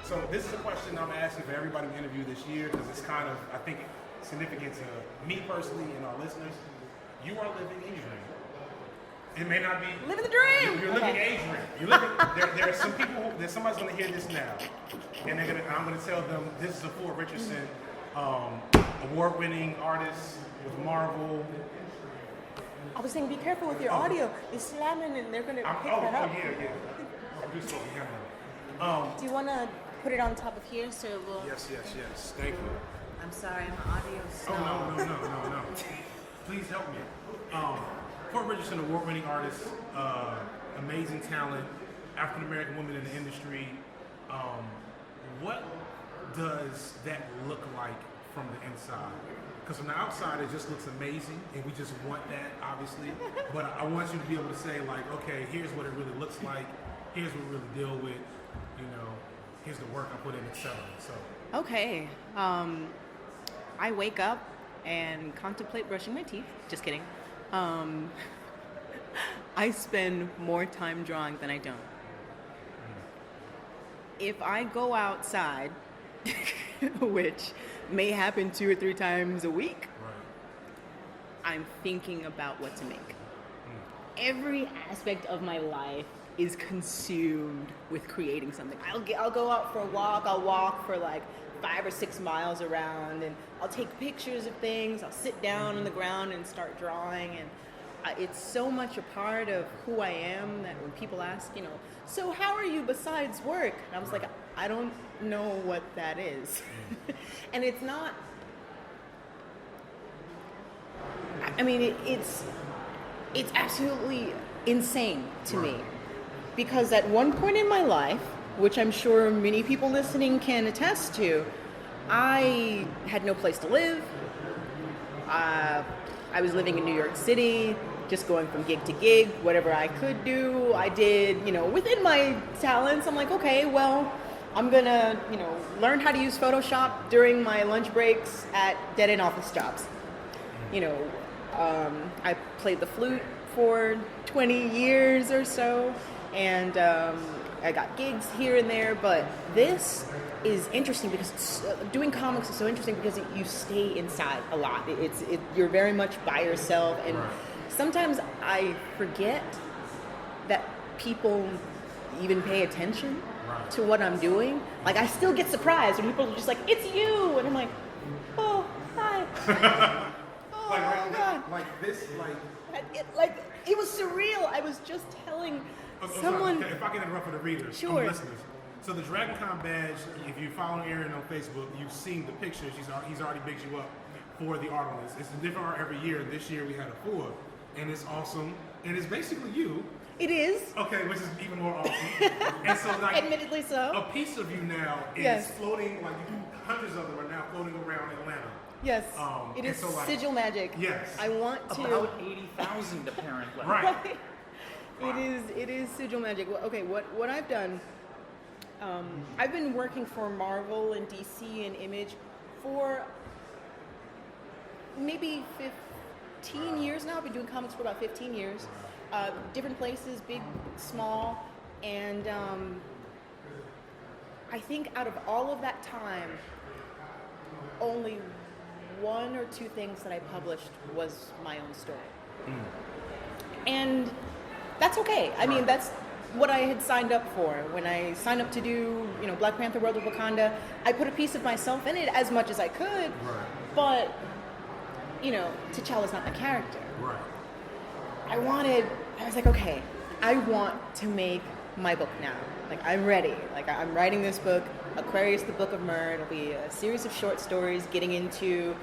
So this is a question I'm asking for everybody we interview this year because it's kind of, I think, significant to me personally and our listeners. You are living a dream. It may not be living the dream. You're living a dream. You're living. There are some people. There's somebody's going to hear this now, and I'm going to tell them this is Afua Richardson, award-winning artist with Marvel. I was saying, be careful with your audio. You're slamming, and they're going to pick that up. Do you want to put it on top of here so we'll? Yes. Thank you. I'm sorry, I'm audio snob. Oh no. Please help me. Afua Richardson, award-winning artist, amazing talent, African American woman in the industry. What does that look like from the inside? Because from the outside, it just looks amazing, and we just want that, obviously. But I want you to be able to say, like, okay, here's what it really looks like. Here's what we really deal with. You know, here's the work I put in, etc. So. Okay. I wake up and contemplate brushing my teeth. Just kidding. I spend more time drawing than I don't. If I go outside, which may happen 2 or 3 times a week, I'm thinking about what to make. Every aspect of my life is consumed with creating something. I'll go out for a walk. I'll walk for like 5 or 6 miles around, and I'll take pictures of things. I'll sit down on the ground and start drawing, and it's so much a part of who I am that when people ask, so how are you besides work? And I was like, I don't know what that is. And it's not, I mean, it's absolutely insane to me. Because at one point in my life, which I'm sure many people listening can attest to, I had no place to live. I was living in New York City, just going from gig to gig, whatever I could do. I did, within my talents, I'm like, okay, well, I'm gonna, learn how to use Photoshop during my lunch breaks at dead-end office jobs. I played the flute for 20 years or so, and I got gigs here and there, but this is interesting because doing comics is so interesting because you stay inside a lot. You're very much by yourself, and sometimes I forget that people even pay attention to what I'm doing. Like, I still get surprised when people are just like, it's you, and I'm like, oh, hi. God. It was surreal. I was just telling someone. Okay, if I can interrupt for the readers, sure. The listeners. So the Dragon Con badge, if you follow Erin on Facebook, you've seen the picture. He's already bigged you up for the art on this. It's a different art every year. This year we had Afua, and it's awesome. And it's basically you. It is. Okay, which is even more awesome. And so, like, admittedly so. A piece of you now is floating, like hundreds of them are now floating around Atlanta. Yes, it is sigil magic. Yes. I want to. About 80,000 apparently. Right. It is sigil magic. Well, okay, what I've done, I've been working for Marvel and DC and Image for maybe 15 years now. I've been doing comics for about 15 years. Different places, big, small, and I think out of all of that time, only 1 or 2 things that I published was my own story. And that's okay. I mean, that's what I had signed up for. When I signed up to do, Black Panther World of Wakanda, I put a piece of myself in it as much as I could, but, T'Challa's not the character. Right. I was like, okay, I want to make my book now. Like, I'm ready. Like, I'm writing this book, Aquarius, the Book of Mer. It'll be a series of short stories getting into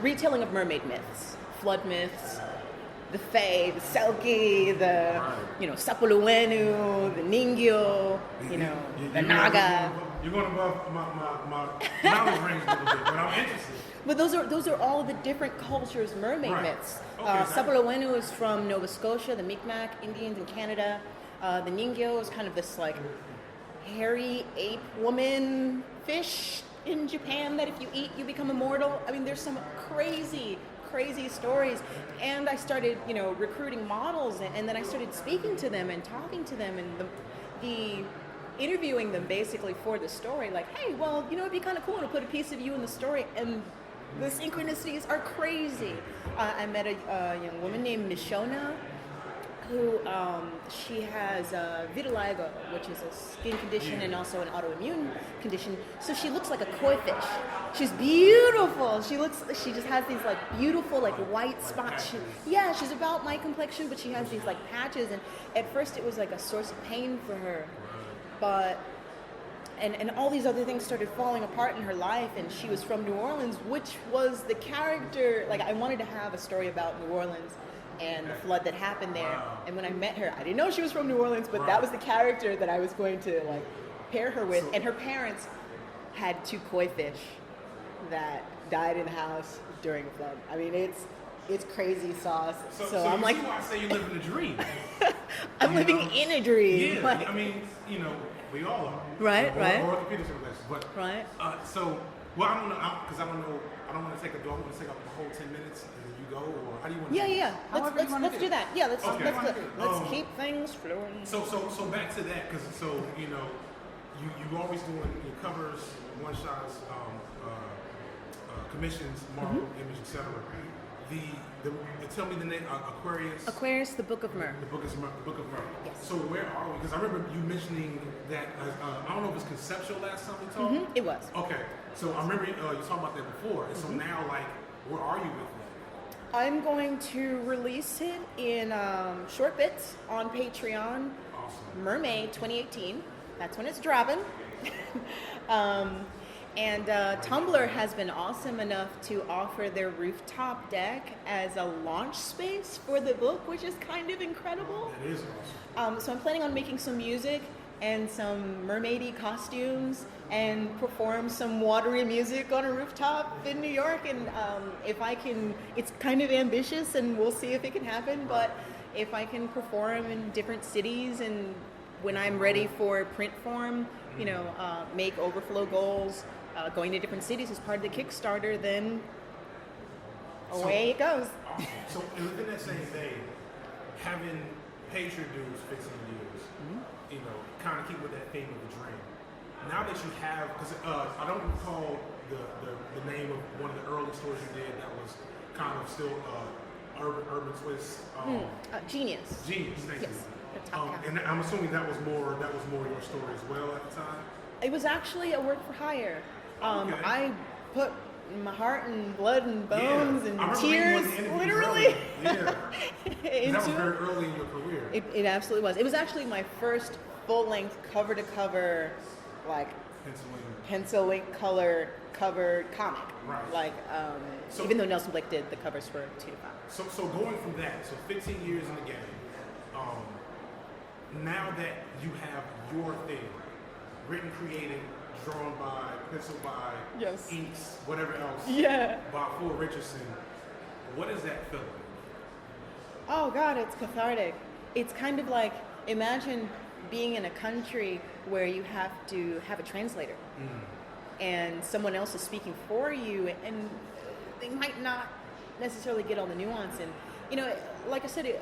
retelling of mermaid myths, flood myths, the Fae, the Selkie, the, Sapuluenu, the Ningyo, the Naga. You're going above my knowledge range a little bit, but I'm interested. But those are all the different cultures' mermaid myths. Sapuluenu is from Nova Scotia, the Mi'kmaq Indians in Canada. The Ningyo is kind of this like hairy ape woman fish in Japan that if you eat, you become immortal. I mean, there's some crazy stories. And I started, recruiting models, and then I started speaking to them and talking to them, and the interviewing them basically for the story, like, hey, well, it'd be kind of cool to put a piece of you in the story, and the synchronicities are crazy. I met a young woman named Mishona, who she has vitiligo, which is a skin condition and also an autoimmune condition. So she looks like a koi fish. She's beautiful. She just has these like beautiful like white spots. She's about my complexion, but she has these like patches. And at first it was like a source of pain for her, but and all these other things started falling apart in her life. And she was from New Orleans, which was the character. Like I wanted to have a story about New Orleans and the flood that happened there. Wow. And when I met her, I didn't know she was from New Orleans, but that was the character that I was going to like pair her with. And her parents had 2 koi fish that died in the house during a flood. I mean, it's crazy sauce. So I'm like, I say you live in a dream. I'm living in a dream. Yeah, like, I mean, we all are. Right, right. Or orthopedics or less, but right. Well, I don't know, because I don't know. I don't want to take up the whole 10 minutes, and then you go, or how do you want to do it? Yeah. Let's do that. Yeah, let's keep things flowing. So back to that, because you always doing your covers, one shots, commissions, Marvel, Image, etc. Tell me the name, Aquarius. Aquarius, the Book of Mer. The Book of Mer. Yes. So where are we? Because I remember you mentioning that. I don't know if it was conceptual last time we talked. It was. Okay. So I remember you talking about that before. And so now, like, where are you with that? I'm going to release it in short bits on Patreon. Awesome. Mermaid 2018. That's when it's dropping. And Tumblr has been awesome enough to offer their rooftop deck as a launch space for the book, which is kind of incredible. That is awesome. So I'm planning on making some music and some mermaidy costumes and perform some watery music on a rooftop in New York. And if I can, it's kind of ambitious and we'll see if it can happen, but if I can perform in different cities and when I'm ready for print form, make overflow goals, going to different cities as part of the Kickstarter, then away it goes. Awesome. So within that same vein, having paid your dues 15 years, kind of keep with that theme of the dream. Now that you have, because I don't recall the name of one of the early stories you did that was kind of still urban twist. Genius. Genius, thank you. Top and I'm assuming that was more your story as well at the time. It was actually a work for hire. Okay. I put my heart and blood and bones and tears, literally. That was into very early in your career. It absolutely was. It was actually my first full-length cover-to-cover, like pencil ink color covered comic. Right. Like, even though Nelson Blake did the covers for 2 to 5. So going from that, 15 years in the game, now that you have your thing, written, created, drawn by, pencil by, inks, whatever else, by Afua Richardson, what is that feeling? Oh God, it's cathartic. It's kind of like, imagine being in a country where you have to have a translator and someone else is speaking for you and they might not necessarily get all the nuance. And, like I said,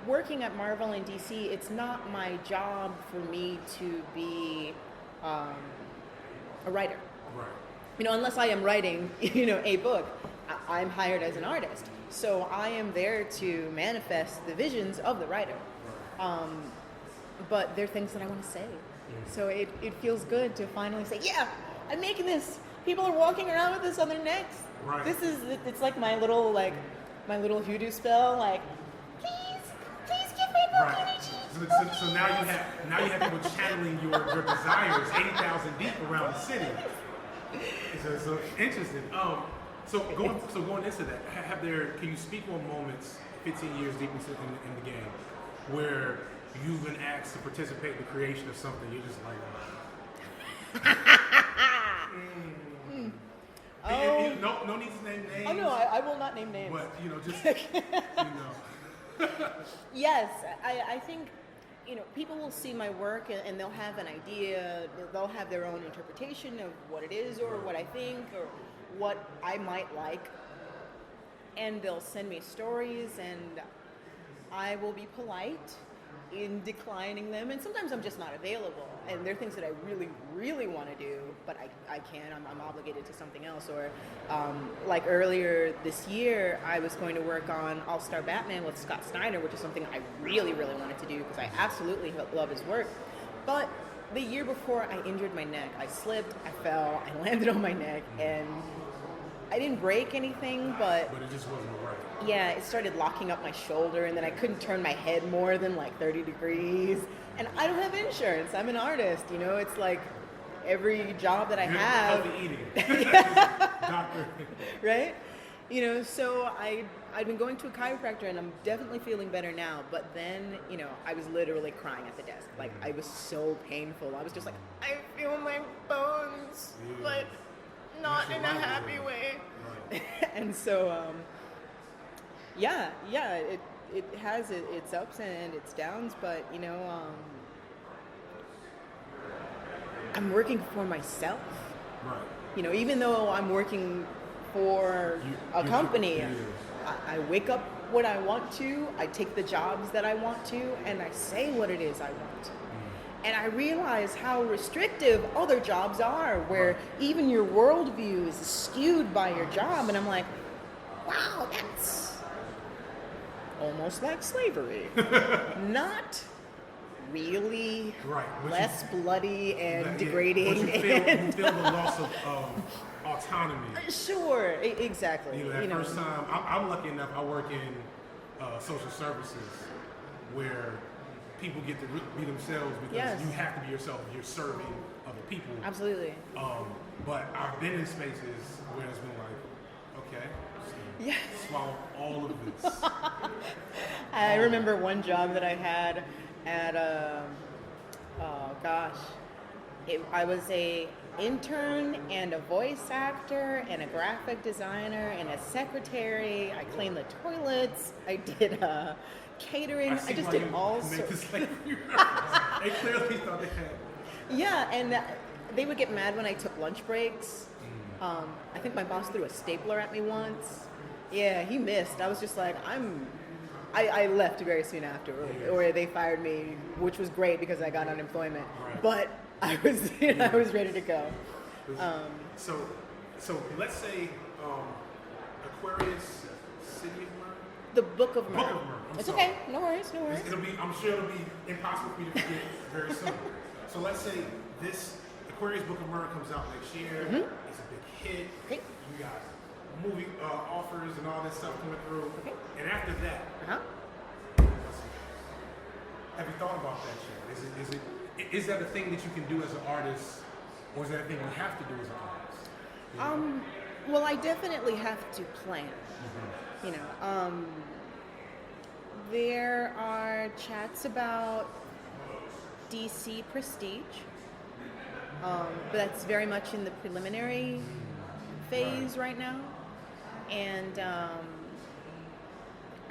working at Marvel and DC, it's not my job for me to be a writer. Right. Unless I am writing, a book, I'm hired as an artist. So I am there to manifest the visions of the writer. But there are things that I want to say. So it feels good to finally say, yeah, I'm making this. People are walking around with this on their necks. Right. It's like my little hoodoo spell, like, please give me more energy. So now you have people channeling your desires 80,000 deep around the city. So interesting. So going into that, can you speak on moments 15 years deep into in the game where you've been asked to participate in the creation of something you're just like, no need to name names. Oh no, I will not name names. But just Yes, I think people will see my work and they'll have an idea. They'll have their own interpretation of what it is or what I think or what I might like, and they'll send me stories, and I will be polite in declining them, and sometimes I'm just not available, and there are things that I really, really want to do, but I can't. I'm obligated to something else. Or like earlier this year, I was going to work on All-Star Batman with Scott Snyder, which is something I really, really wanted to do because I absolutely love his work. But the year before, I injured my neck. I slipped, I fell, I landed on my neck, and I didn't break anything, but it just wasn't right. Yeah, it started locking up my shoulder, and then I couldn't turn my head more than like 30 degrees. And I don't have insurance. I'm an artist, you know. It's like every job that I have. Healthy eating. Doctor. Right? You know, so I've been going to a chiropractor, and I'm definitely feeling better now. But then, you know, I was literally crying at the desk. Like, I was so painful. I was just like, I feel my bones, but not in a happy way. Right. And so, yeah, it has its ups and its downs, but, you know, I'm working for myself. Right. You know, even though I'm working for a company, Yeah. I wake up when I want to, I take the jobs that I want to, and I say what it is I want. And I realize how restrictive other jobs are, where even your worldview is skewed by your job. And I'm like, wow, that's almost like slavery. Not really. Right. Less bloody and degrading. You feel the loss of autonomy. Sure, exactly. You know, that first time, I'm lucky enough, I work in social services where people get to be themselves because you have to be yourself if you're serving other people. Absolutely. But I've been in spaces where it's been like, okay, so swallow all of this. I remember one job that I had at I was a intern and a voice actor and a graphic designer and a secretary. I cleaned the toilets. I did catering. I just did all sorts. They clearly thought they had. Yeah, and they would get mad when I took lunch breaks. I think my boss threw a stapler at me once. Yeah, he missed. I was just like, I left very soon after, or they fired me, which was great because I got unemployment. Right. But I was, I was ready to go. So let's say Aquarius, City of Mermaid. The Book of Mermaid. It's sorry. okay. No worries. No worries. I'm sure it'll be impossible for me to forget very soon. So let's say this Aquarius Book of Mermaid comes out next year. It's a big hit. Okay. You got movie offers and all this stuff coming through. Okay. And after that, have you thought about that yet? Is that a thing that you can do as an artist, or is that a thing you have to do as an artist? You know? Well, I definitely have to plan. You know, there are chats about DC Prestige, but that's very much in the preliminary phase right now, and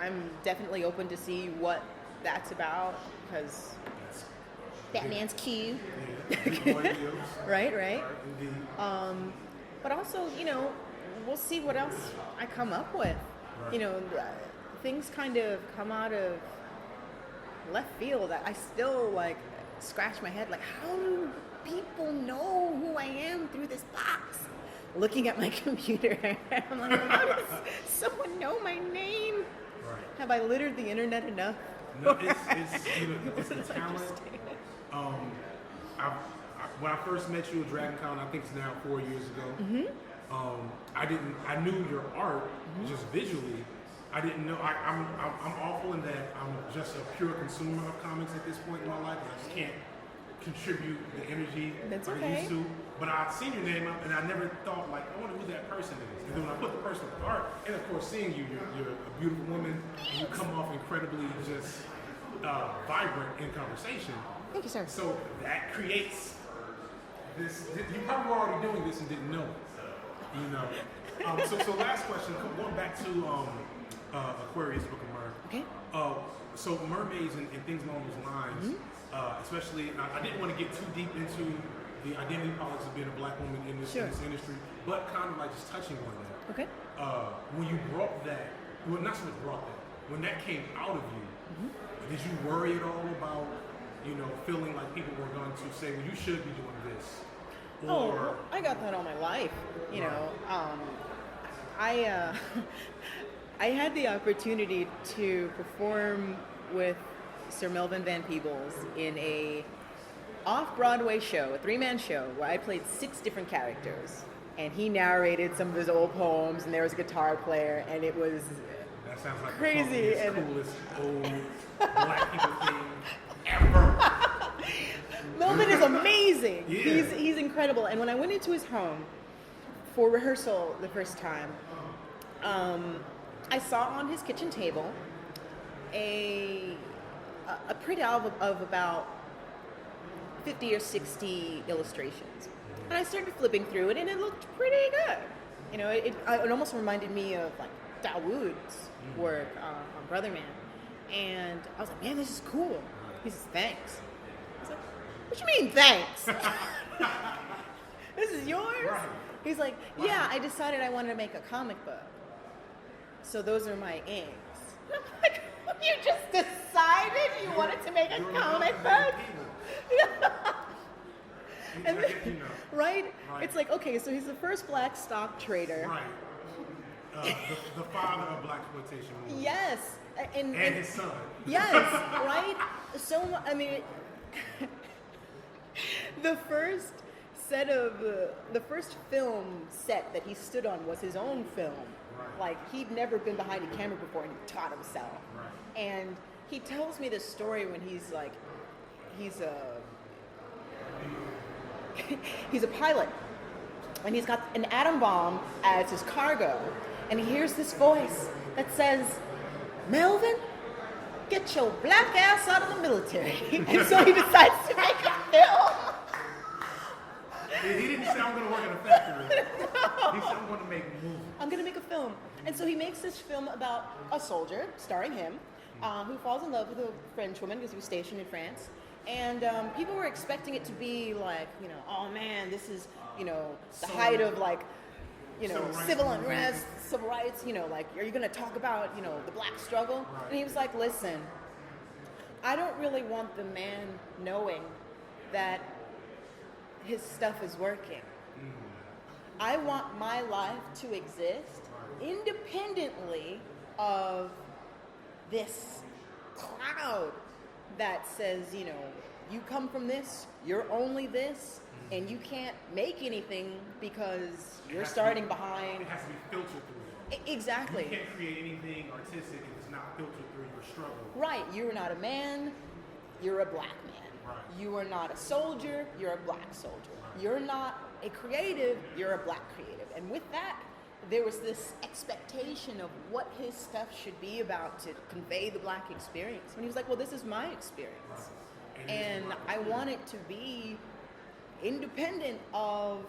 I'm definitely open to see what that's about because Batman's cute. Right. Indeed. But also, you know, we'll see what else I come up with. Right. You know, things kind of come out of left field. I still like scratch my head, like, how do people know who I am through this box? Looking at my computer, I'm like, how does someone know my name? Right. Have I littered the internet enough? No, it's a talent. When I first met you at DragonCon, I think it's now 4 years ago. I knew your art just visually. I didn't know. I'm awful in that I'm just a pure consumer of comics at this point in my life. I just can't contribute the energy I used to. But I'd seen your name up, and I never thought, like, I wonder who that person is. And then when I put the person with the art, and of course seeing you, you're a beautiful woman, and you come off incredibly just vibrant in conversation. Thank you, sir. So that creates this. You probably were already doing this and didn't know it. You know. So last question, going back to Aquarius Book of Mermaid. Okay. So mermaids and things along those lines, especially, I didn't want to get too deep into the identity politics of being a black woman in this industry, but kind of like just touching on that. Okay. When you brought that, well, not so much brought that, when that came out of you, Did you worry at all about, feeling like people were going to say, well, you should be doing this? Well, I got that all my life. I I had the opportunity to perform with Sir Melvin Van Peebles in a off-Broadway show, a 3-man show, where I played 6 different characters. And he narrated some of his old poems, and there was a guitar player, and it was that sounds like crazy. The coolest old black people thing ever. Melvin is amazing. Yeah. He's incredible. And when I went into his home for rehearsal the first time, I saw on his kitchen table a printout of about 50 or 60 illustrations. And I started flipping through it, and it looked pretty good. It almost reminded me of like Dawood's work on Brother Man. And I was like, man, this is cool. He says, thanks. I was like, what you mean, thanks? This is yours? Right. He's like, yeah, I decided I wanted to make a comic book. So those are my inks. I'm like, you just decided you wanted to make a comic book? And then, right? It's like, okay, so he's the first black stock trader. Right. The father of black exploitation movies. Yes. And his son. Yes, right? So, I mean, the first film set that he stood on was his own film. Right. Like, he'd never been behind a camera before, and he taught himself. Right. And he tells me this story when he's a pilot, and he's got an atom bomb as his cargo, and he hears this voice that says, Melvin, get your black ass out of the military. And so he decides to make a film. He didn't say, I'm going to work in a factory. No. He said, I'm going to make a movie. I'm going to make a film. And so he makes this film about a soldier, starring him, who falls in love with a French woman because he was stationed in France. And people were expecting it to be like, oh man, this is, the height of like, civil unrest, civil rights, like, are you going to talk about, the black struggle? Right. And he was like, listen, I don't really want the man knowing that his stuff is working. I want my life to exist independently of this cloud that says, you come from this, you're only this, and you can't make anything because you're starting behind. It has to be filtered through it. Exactly. You can't create anything artistic if it's not filtered through your struggle. Right. You're not a man, you're a black man. Right. You are not a soldier, you're a black soldier. Right. You're not a creative, you're a black creative. And with that, there was this expectation of what his stuff should be about to convey the black experience. And he was like, well, this is my experience. Right. And I want it to be independent of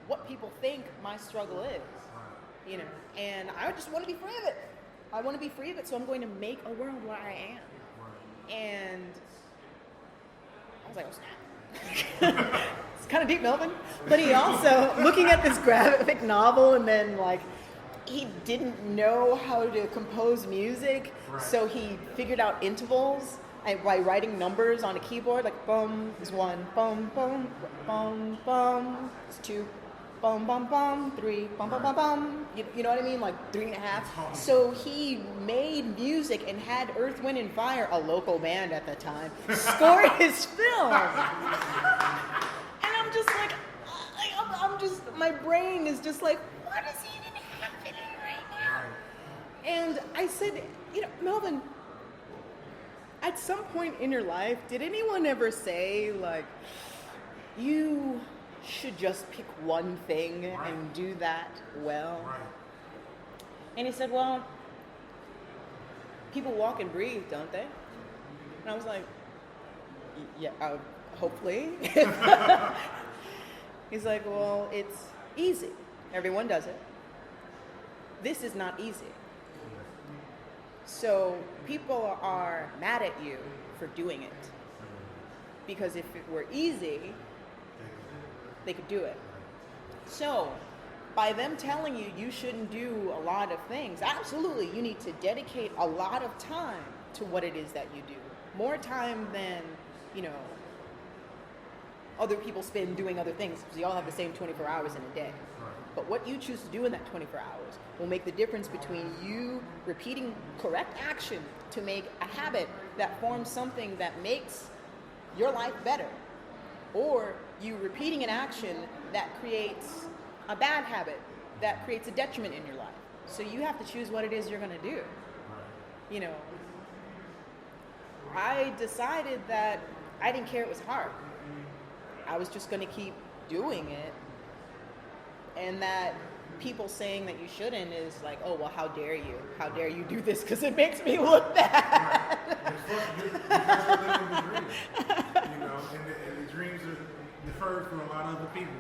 what people think my struggle is. Right. And I just want to be free of it. I want to be free of it, so I'm going to make a world where I am. Right. And I was like, oh snap. It's kind of deep, Melvin. But he also, looking at this graphic novel, and then like, he didn't know how to compose music, right. So he figured out intervals by writing numbers on a keyboard, like bum is 1, bum, bum, bum, bum, it's 2, bum, bum, bum, 3, bum, bum, bum, bum. You know what I mean? Like 3.5. So he made music and had Earth, Wind, and Fire, a local band at the time, score his film. And I'm just like, my brain is just like, what is even happening right now? And I said, Melvin, at some point in your life, did anyone ever say, like, you should just pick one thing and do that well? Right. And he said, well, people walk and breathe, don't they? And I was like, yeah, hopefully. He's like, well, it's easy. Everyone does it. This is not easy. So people are mad at you for doing it. Because if it were easy, they could do it. So by them telling you shouldn't do a lot of things, absolutely, you need to dedicate a lot of time to what it is that you do. More time than, other people spend doing other things, because you all have the same 24 hours in a day. But what you choose to do in that 24 hours will make the difference between you repeating correct action to make a habit that forms something that makes your life better, or you repeating an action that creates a bad habit that creates a detriment in your life. So you have to choose what it is you're going to do. I decided that I didn't care it was hard. I was just going to keep doing it. And that people saying that you shouldn't is like, oh, well, how dare you? How dare you do this because it makes me look bad. You're living the dream, and the dreams are deferred for a lot of other people.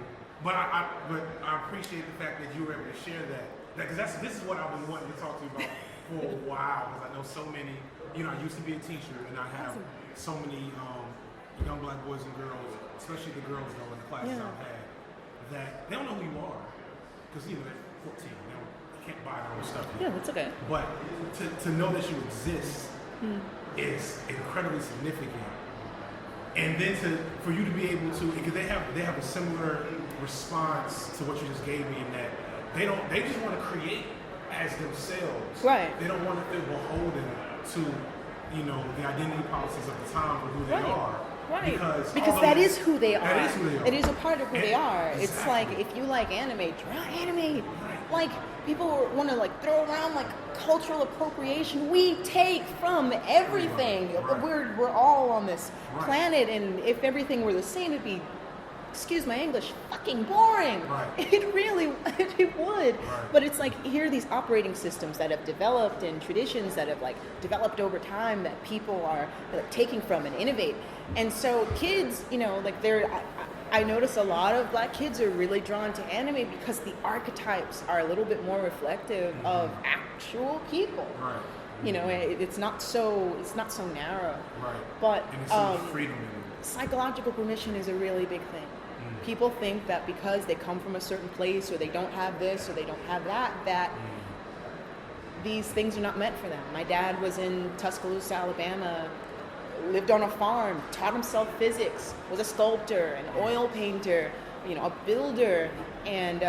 But I appreciate the fact that you were able to share that. Because this is what I've been wanting to talk to you about for a while. Because I know so many, I used to be a teacher, and I have so many young black boys and girls, especially the girls though in the classes I've had, that they don't know who you are. Because they're 14, they can't buy their own stuff yet. Yeah, that's okay. But to know that you exist is incredibly significant. And then for you to be able to, because they have a similar response to what you just gave me, in that they just want to create as themselves. Right. They don't want to feel beholden to, the identity policies of the time or who they are. Right. Because that is who they are. That is who they are. It is a part of who they are. Exactly. It's like, if you like anime, draw anime. Like, people want to throw around cultural appropriation. We take from everything. Right. We're all on this Right. planet, and if everything were the same, it'd be, excuse my English, fucking boring. Right. It really it would. Right. But it's like, here are these operating systems that have developed, and traditions that have developed over time that people are taking from and innovate. And so kids, I notice a lot of black kids are really drawn to anime because the archetypes are a little bit more reflective of actual people. Right. It's not so narrow. Right. But And it's so much freedom in it. psychological permission is a really big thing. People think that because they come from a certain place, or they don't have this, or they don't have that these things are not meant for them. My dad was in Tuscaloosa, Alabama, lived on a farm, taught himself physics, was a sculptor, an oil painter, a builder, and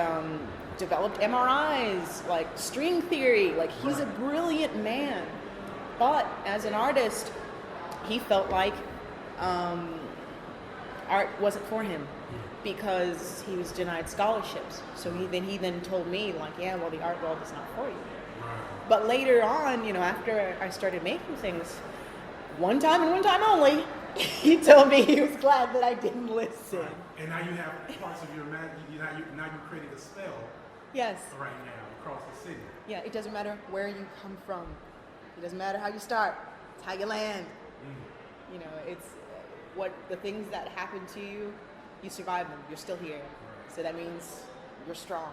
developed MRIs, string theory. He's a brilliant man. But as an artist, he felt like art wasn't for him because he was denied scholarships. So he then told me, the art world is not for you. But later on, after I started making things, one time and one time only, he told me he was glad that I didn't listen. Right. And now you have parts of your magic. Now you're creating a spell. Yes. Right now across the city. Yeah, it doesn't matter where you come from. It doesn't matter how you start. It's how you land. It's what the things that happen to you, you survive them. You're still here. So that means you're strong.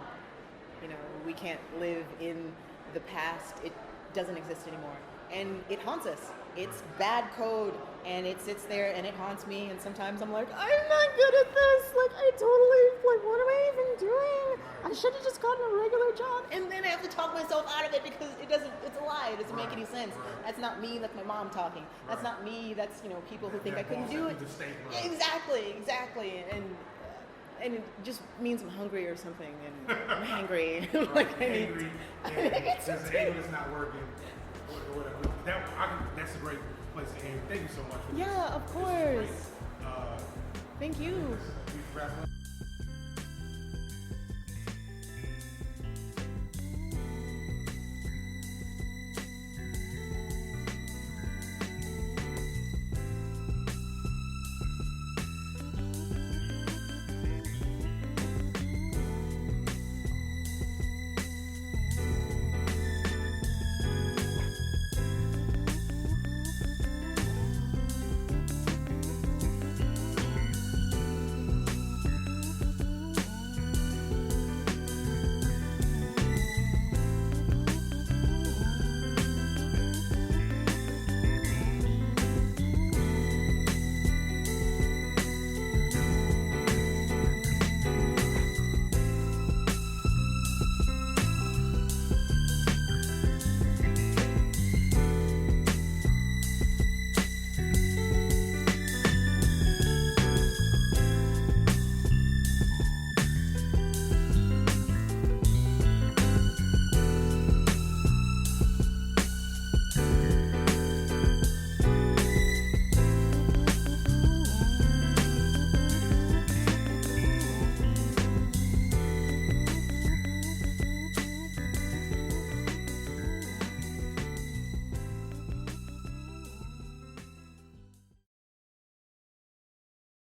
We can't live in the past. It doesn't exist anymore. And it haunts us. It's bad code, and it sits there and it haunts me, and sometimes I'm like, I'm not good at this. What am I even doing? I should have just gotten a regular job. And then I have to talk myself out of it because it's a lie. It doesn't make any sense. That's not me, that's my mom talking. That's not me, that's, people who think I couldn't do it. Exactly. And it just means I'm hungry or something, and I'm hangry. Angry, and the anger is not working. Or whatever. That's a great place to end. Thank you so much. Yeah, of course. Thank you. We wrap up.